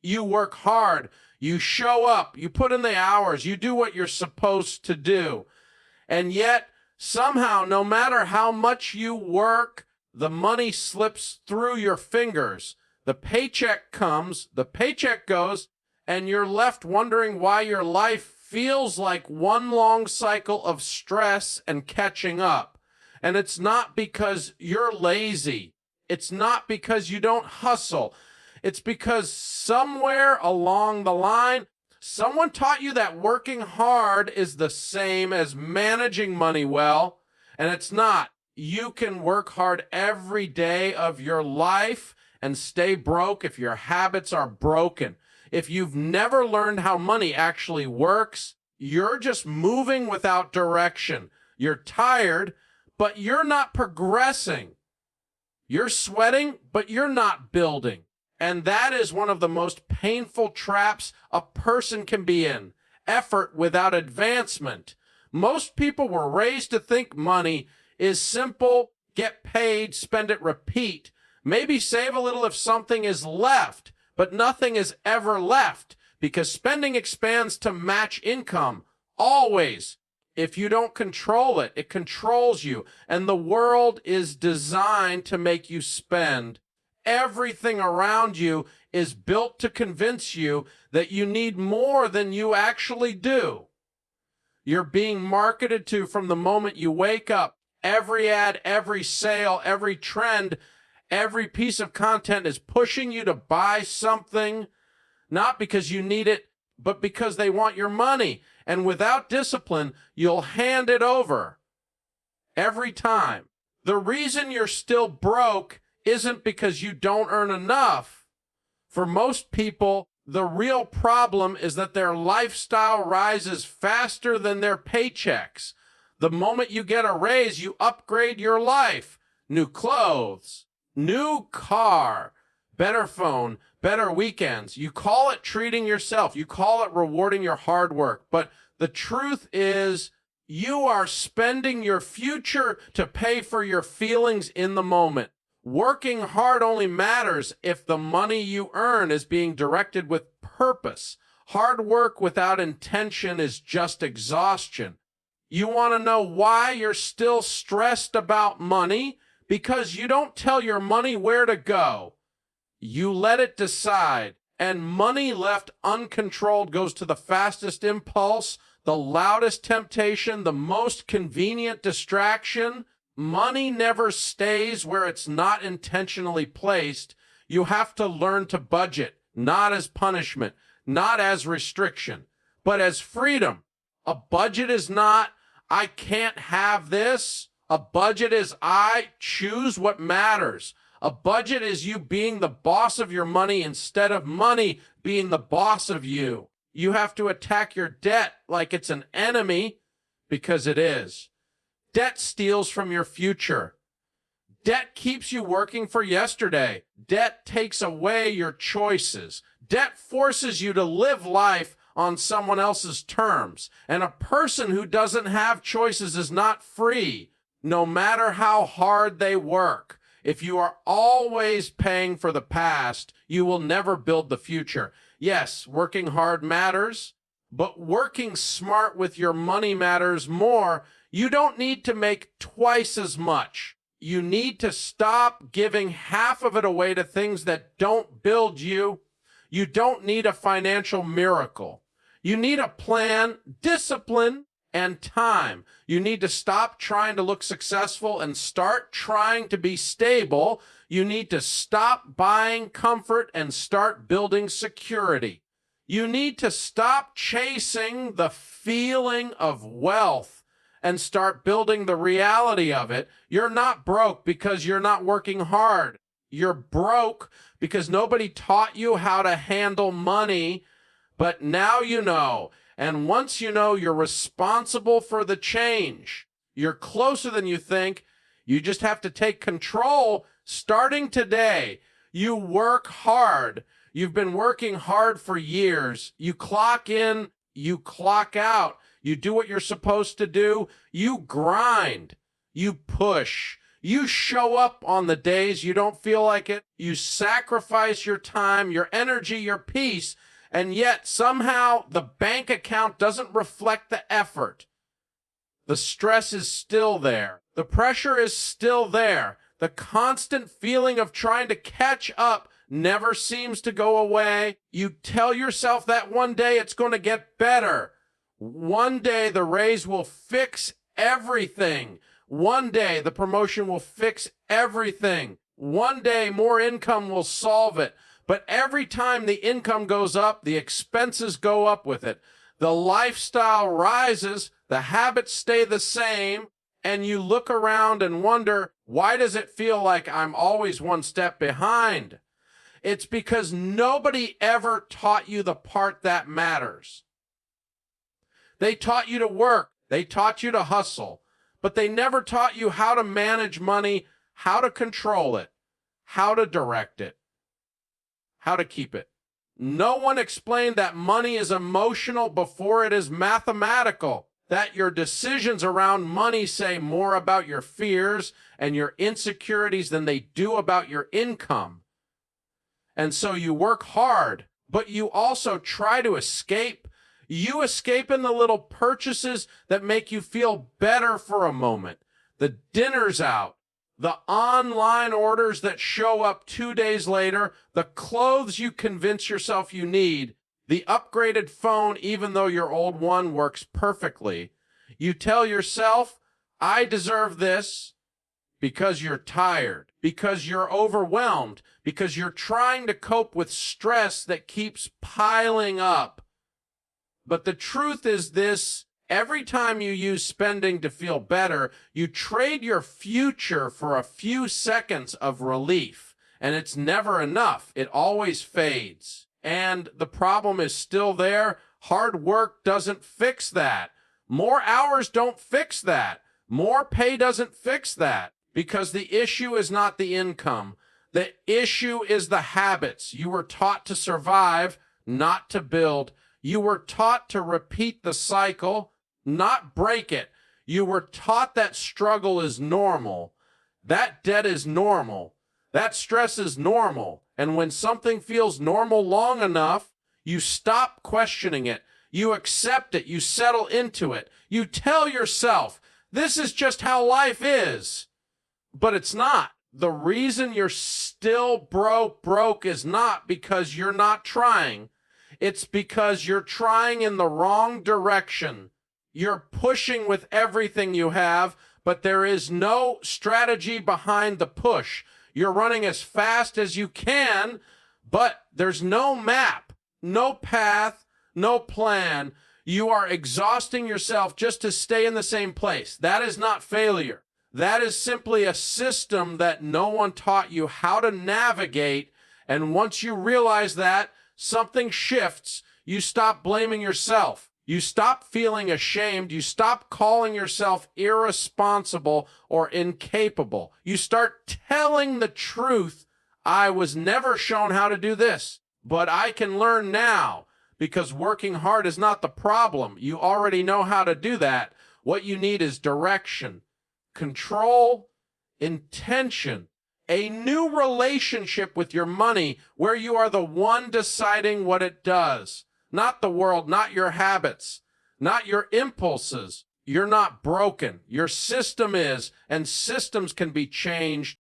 You work hard. You show up. You put in the hours. You do what you're supposed to do. And yet, somehow, no matter how much you work, the money slips through your fingers. The paycheck comes, the paycheck goes, and you're left wondering why your life feels like one long cycle of stress and catching up. And it's not because you're lazy. It's not because you don't hustle. It's because somewhere along the line, someone taught you that working hard is the same as managing money well, and it's not. You can work hard every day of your life and stay broke if your habits are broken. If you've never learned how money actually works, you're just moving without direction. You're tired, but you're not progressing. You're sweating, but you're not building. And that is one of the most painful traps a person can be in. Effort without advancement. Most people were raised to think money is simple, get paid, spend it, repeat. Maybe save a little if something is left, but nothing is ever left because spending expands to match income. Always. If you don't control it, it controls you. And the world is designed to make you spend. Everything around you is built to convince you that you need more than you actually do. You're being marketed to from the moment you wake up. Every ad, every sale, every trend, every piece of content is pushing you to buy something, not because you need it, but because they want your money. And without discipline, you'll hand it over every time. The reason you're still broke isn't because you don't earn enough. For most people, the real problem is that their lifestyle rises faster than their paychecks. The moment you get a raise, you upgrade your life. New clothes, new car, better phone, better weekends. You call it treating yourself. You call it rewarding your hard work. But the truth is, you are spending your future to pay for your feelings in the moment. Working hard only matters if the money you earn is being directed with purpose. Hard work without intention is just exhaustion. You want to know why you're still stressed about money? Because you don't tell your money where to go. You let it decide. And money left uncontrolled goes to the fastest impulse, the loudest temptation, the most convenient distraction. Money never stays where it's not intentionally placed. You have to learn to budget, not as punishment, not as restriction, but as freedom. A budget is not, I can't have this. A budget is, I choose what matters. A budget is you being the boss of your money instead of money being the boss of you. You have to attack your debt like it's an enemy, because it is. Debt steals from your future. Debt keeps you working for yesterday. Debt takes away your choices. Debt forces you to live life on someone else's terms. And a person who doesn't have choices is not free, no matter how hard they work. If you are always paying for the past, you will never build the future. Yes, working hard matters, but working smart with your money matters more. You don't need to make twice as much. You need to stop giving half of it away to things that don't build you. You don't need a financial miracle. You need a plan, discipline, and time. You need to stop trying to look successful and start trying to be stable. You need to stop buying comfort and start building security. You need to stop chasing the feeling of wealth and start building the reality of it. You're not broke because you're not working hard. You're broke because nobody taught you how to handle money, but now you know. And once you know, you're responsible for the change. You're closer than you think. You just have to take control starting today. You work hard. You've been working hard for years. You clock in, you clock out. You do what you're supposed to do. You grind. You push. You show up on the days you don't feel like it. You sacrifice your time, your energy, your peace, and yet somehow the bank account doesn't reflect the effort. The stress is still there. The pressure is still there. The constant feeling of trying to catch up never seems to go away. You tell yourself that one day it's going to get better. One day the raise will fix everything. One day the promotion will fix everything. One day more income will solve it. But every time the income goes up, the expenses go up with it. The lifestyle rises, the habits stay the same, and you look around and wonder, why does it feel like I'm always one step behind? It's because nobody ever taught you the part that matters. They taught you to work. They taught you to hustle. But they never taught you how to manage money, how to control it, how to direct it, how to keep it. No one explained that money is emotional before it is mathematical, that your decisions around money say more about your fears and your insecurities than they do about your income. And so you work hard, but you also try to escape. You escape in the little purchases that make you feel better for a moment. The dinner's out, the online orders that show up 2 days later, the clothes you convince yourself you need, the upgraded phone even though your old one works perfectly. You tell yourself, I deserve this, because you're tired, because you're overwhelmed, because you're trying to cope with stress that keeps piling up. But the truth is this, every time you use spending to feel better, you trade your future for a few seconds of relief. And it's never enough. It always fades. And the problem is still there. Hard work doesn't fix that. More hours don't fix that. More pay doesn't fix that. Because the issue is not the income. The issue is the habits. You were taught to survive, not to build. You were taught to repeat the cycle, not break it. You were taught that struggle is normal. That debt is normal. That stress is normal. And when something feels normal long enough, you stop questioning it. You accept it. You settle into it. You tell yourself, this is just how life is. But it's not. The reason you're still broke is not because you're not trying. It's because you're trying in the wrong direction. You're pushing with everything you have, but there is no strategy behind the push. You're running as fast as you can, but there's no map, no path, no plan. You are exhausting yourself just to stay in the same place. That is not failure. That is simply a system that no one taught you how to navigate. And once you realize that, something shifts. You stop blaming yourself. You stop feeling ashamed. You stop calling yourself irresponsible or incapable. You start telling the truth. I was never shown how to do this, but I can learn now, because working hard is not the problem. You already know how to do that. What you need is direction, control, intention, a new relationship with your money where you are the one deciding what it does. Not the world, not your habits, not your impulses. You're not broken. Your system is, and systems can be changed